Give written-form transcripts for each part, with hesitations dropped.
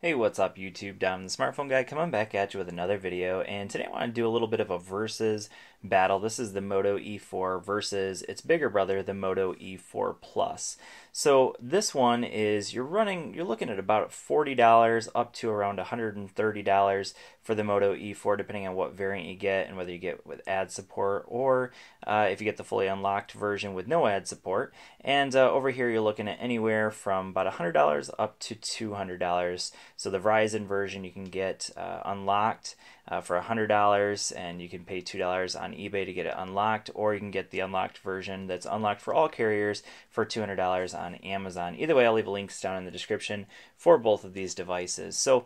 Hey, what's up YouTube? Dom, the smartphone guy, coming back at you with another video, and today I want to do a little bit of a versus battle. This is the Moto E4 versus its bigger brother, the Moto E4 Plus. So this one is you're looking at about $40 up to around $130 for the Moto E4, depending on what variant you get and whether you get with ad support or if you get the fully unlocked version with no ad support. And over here you're looking at anywhere from about $100 up to $200. So the Verizon version you can get unlocked for $100, and you can pay $2 on eBay to get it unlocked, or you can get the unlocked version that's unlocked for all carriers for $200 on Amazon. Either way, I'll leave links down in the description for both of these devices. So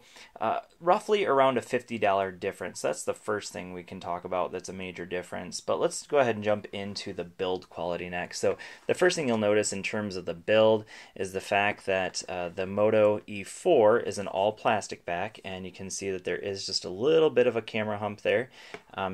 roughly around a $50 difference. That's the first thing we can talk about that's a major difference. But let's go ahead and jump into the build quality next. So the first thing you'll notice in terms of the build is the fact that the Moto E4 is an all plastic back, and you can see that there is just a little bit of a camera hump there.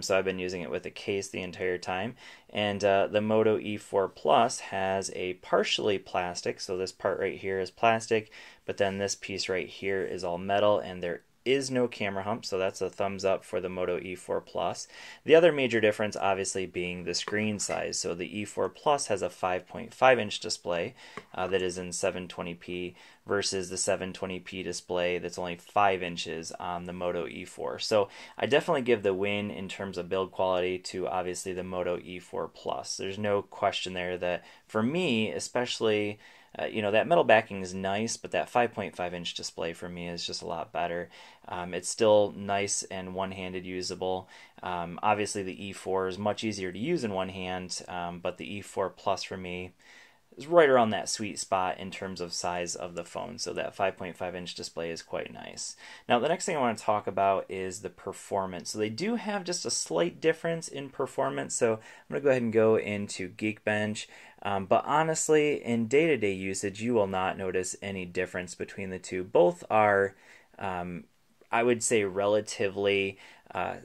So I've been using it with a case the entire time. And the Moto E4 Plus has a partially plastic, so this part right here is plastic, but then this piece right here is all metal, and there is no camera hump, so that's a thumbs up for the Moto E4 Plus. The other major difference obviously being the screen size. So the E4 Plus has a 5.5-inch display that is in 720p versus the 720p display that's only 5 inches on the Moto E4. So I definitely give the win in terms of build quality to obviously the Moto E4 Plus. There's no question there that for me, especially that metal backing is nice, but that 5.5-inch display for me is just a lot better. It's still nice and one-handed usable. Obviously, the E4 is much easier to use in one hand, but the E4 Plus for me is right around that sweet spot in terms of size of the phone. So that 5.5-inch display is quite nice. Now, the next thing I want to talk about is the performance. So they do have just a slight difference in performance. So I'm going to go ahead and go into Geekbench. But honestly, in day-to-day usage, you will not notice any difference between the two. Both are, I would say, relatively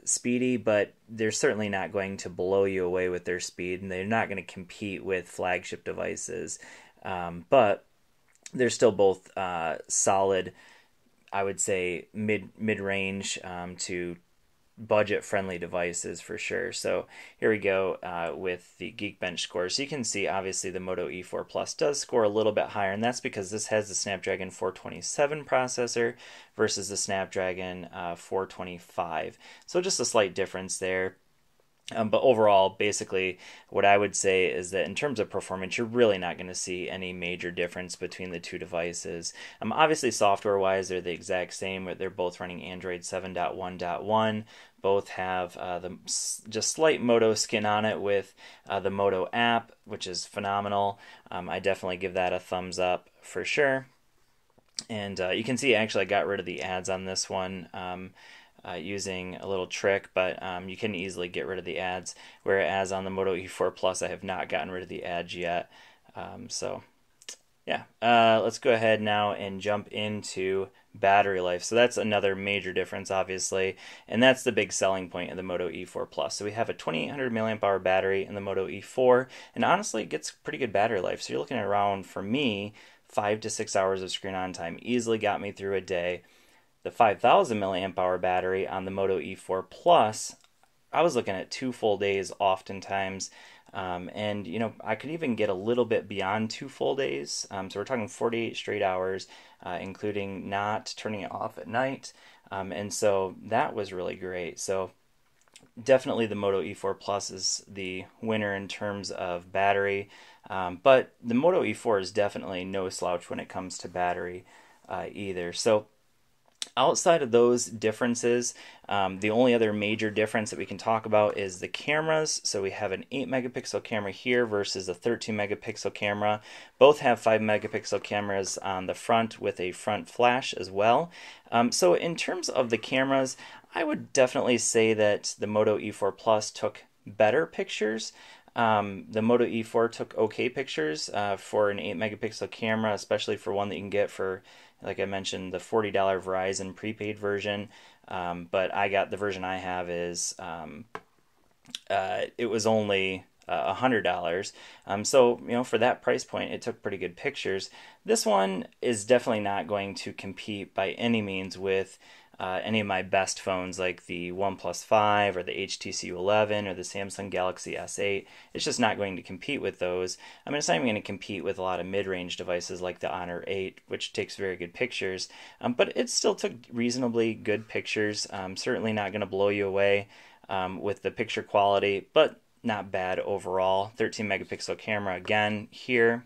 speedy, but they're certainly not going to blow you away with their speed, and they're not going to compete with flagship devices. But they're still both solid, I would say, mid-range to budget-friendly devices for sure. So here we go with the Geekbench score. So you can see obviously the Moto E4 Plus does score a little bit higher, and that's because this has the Snapdragon 427 processor versus the Snapdragon 425. So just a slight difference there. But overall, basically, what I would say is that in terms of performance, you're really not going to see any major difference between the two devices. Obviously, software-wise, they're the exact same. They're both running Android 7.1.1. Both have the just slight Moto skin on it with the Moto app, which is phenomenal. I definitely give that a thumbs up for sure. And you can see, actually, I got rid of the ads on this one. Using a little trick, but you can easily get rid of the ads, whereas on the Moto E4 Plus I have not gotten rid of the ads yet. So yeah, let's go ahead now and jump into battery life. So that's another major difference, obviously, and that's the big selling point of the Moto E4 Plus. So we have a 2800 milliamp hour battery in the Moto E4, and honestly it gets pretty good battery life. So you're looking at around, for me, 5 to 6 hours of screen on time. Easily got me through a day. The 5000 milliamp hour battery on the Moto E4 Plus, I was looking at 2 full days oftentimes, and I could even get a little bit beyond 2 full days. So we're talking 48 straight hours, including not turning it off at night, and so that was really great. So definitely the Moto E4 Plus is the winner in terms of battery, but the Moto E4 is definitely no slouch when it comes to battery either. So outside of those differences, the only other major difference that we can talk about is the cameras. So we have an 8 megapixel camera here versus a 13 megapixel camera. Both have 5 megapixel cameras on the front with a front flash as well. So in terms of the cameras, I would definitely say that the Moto E4 Plus took better pictures. The Moto E4 took okay pictures for an 8 megapixel camera, especially for one that you can get for, like I mentioned, the $40 Verizon prepaid version. But the version I have is it was only $100. So, you know, for that price point, it took pretty good pictures. This one is definitely not going to compete by any means with any of my best phones like the OnePlus 5 or the HTC 11 or the Samsung Galaxy S8. It's just not going to compete with those. I mean, it's not even going to compete with a lot of mid-range devices like the Honor 8, which takes very good pictures, but it still took reasonably good pictures. Certainly not going to blow you away with the picture quality, but not bad overall. 13 megapixel camera again here.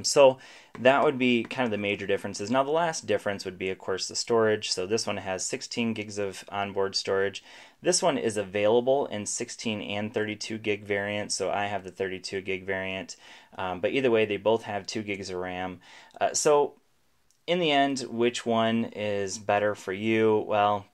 So that would be kind of the major differences. Now the last difference would be, of course, the storage. So this one has 16 gigs of onboard storage. This one is available in 16 and 32 gig variants, so I have the 32 gig variant. But either way, they both have 2 gigs of RAM. So in the end, which one is better for you? Well,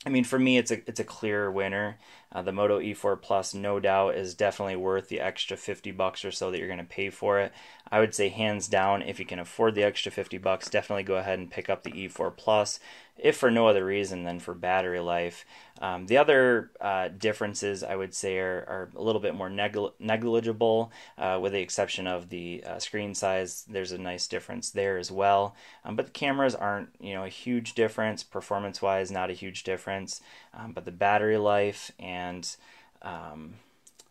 I mean, for me, it's a clear winner. The Moto E4 Plus, no doubt, is definitely worth the extra $50 or so that you're going to pay for it. I would say hands down, if you can afford the extra $50, definitely go ahead and pick up the E4 Plus, if for no other reason than for battery life. The other differences, I would say, are a little bit more negligible, with the exception of the screen size. There's a nice difference there as well. But the cameras aren't, you know, a huge difference. Performance-wise, not a huge difference. But the battery life and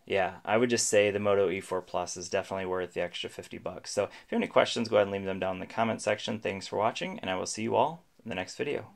yeah, I would just say the Moto E4 Plus is definitely worth the extra $50. So if you have any questions, go ahead and leave them down in the comment section. Thanks for watching, and I will see you all in the next video.